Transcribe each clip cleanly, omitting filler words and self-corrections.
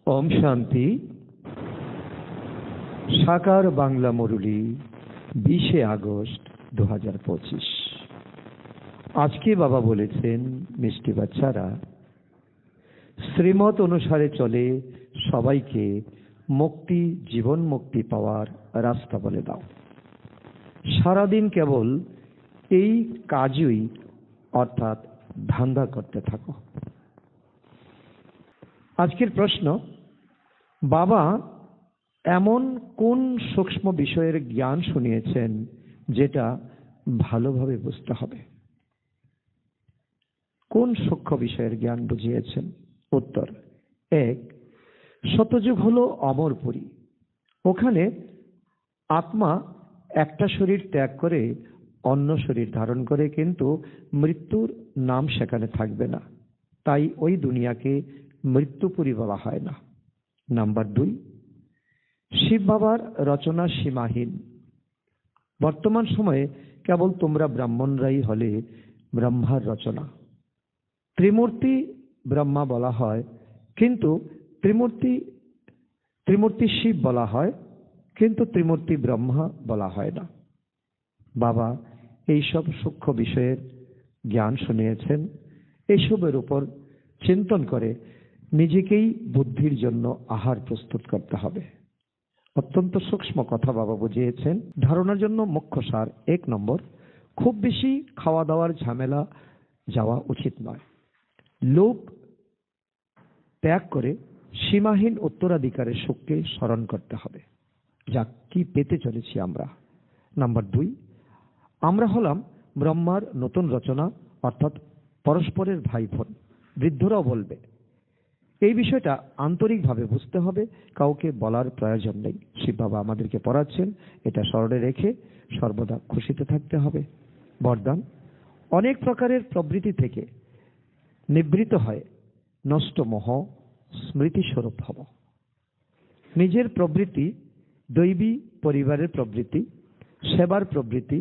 ওম শান্তি। সাকার বাংলা মুরলী 20শে আগস্ট 2025। আজকে বাবা বলেছেন, মিষ্টি বাচ্চারা, শ্রীমত অনুসারে চলে সবাইকে মুক্তি, জীবন মুক্তি পাওয়ার রাস্তা বলে দাও। সারাদিন কেবল এই কাজই অর্থাৎ ধান্দা করতে থাকো। আজকের প্রশ্ন, বাবা এমন কোন সূক্ষ্ম বিষয়ের জ্ঞান শুনিয়েছেন যেটা ভালোভাবে বুঝতে হবে? কোন সূক্ষ্ম বিষয়ের জ্ঞান বুঝিয়েছেন? উত্তর, 1, শতযুগ হলো অমরপুরী। ওখানে আত্মা একটা শরীর ত্যাগ করে অন্য শরীর ধারণ করে, কিন্তু মৃত্যুর নাম সেখানে থাকবে না। তাই ওই দুনিয়াকে মৃত্যুপুরী বলা হয় না। নাম্বার 2, শিব বাবার রচনা সীমাহীন। বর্তমান সময়ে কেবল তোমরা ব্রাহ্মণরাই হলে ব্রহ্মার রচনা। ত্রিমূর্তি ব্রহ্মা বলা হয়, কিন্তু ত্রিমূর্তি শিব বলা হয়, কিন্তু ত্রিমূর্তি ব্রহ্মা বলা হয় না। বাবা এইসব সূক্ষ্ম বিষয়ের জ্ঞান শুনিয়েছেন। এসবের উপর চিন্তন করে নিজেকেই বুদ্ধির জন্য আহার প্রস্তুত করতে হবে। অত্যন্ত সূক্ষ্ম কথা বাবা বুঝিয়েছেন। ধারণার জন্য মুখ্য সার, 1 নম্বর, খুব বেশি খাওয়া দাওয়ার ঝামেলা যাওয়া উচিত নয়। লোভ ত্যাগ করে সীমাহীন উত্তরাধিকারের সুখকে স্মরণ করতে হবে। যা কি পেতে চলেছি আমরা। নাম্বার 2, আমরা হলাম ব্রহ্মার নতুন রচনা, অর্থাৎ পরস্পরের ভাই বোন। বৃদ্ধরাও বলবে। এই বিষয়টা আন্তরিকভাবে বুঝতে হবে, কাউকে বলার প্রয়োজন নেই। শিব বাবা আমাদেরকে পড়াচ্ছেন, এটা স্মরণে রেখে সর্বদা খুশিতে থাকতে হবে। বরদান, অনেক প্রকারের প্রবৃত্তি থেকে নিবৃত হয় নষ্ট মোহ স্মৃতিস্বরূপ হব। নিজের প্রবৃত্তি, দৈবী পরিবারের প্রবৃত্তি, সেবার প্রবৃত্তি,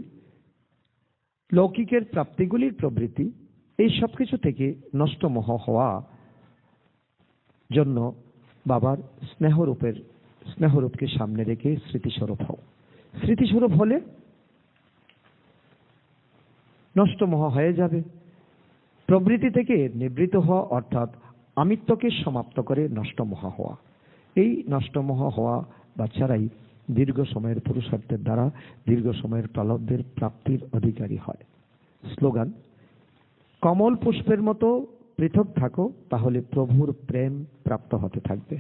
লৌকিকের প্রাপ্তিগুলির প্রবৃত্তি, এই সব কিছু থেকে নষ্ট মোহ হওয়া জন্য বাবার স্নেহরূপকে সামনে রেখে স্মৃতিস্বরূপ হও। স্মৃতিস্বরূপ হলে নষ্ট মোহ হয়ে যাবে। প্রবৃত্তি থেকে নিবৃত হওয়া অর্থাৎ আমিত্বকে সমাপ্ত করে নষ্ট মোহ হওয়া। এই নষ্ট মোহ হওয়া বাচ্চারাই দীর্ঘ সময়ের পুরুষার্থের দ্বারা দীর্ঘ সময়ের প্রলব্ধের প্রাপ্তির অধিকারী হয়। স্লোগান, কমল পুষ্পের মতো পৃথক থাকো, তাহলে প্রভুর প্রেম প্রাপ্ত হতে থাকবে।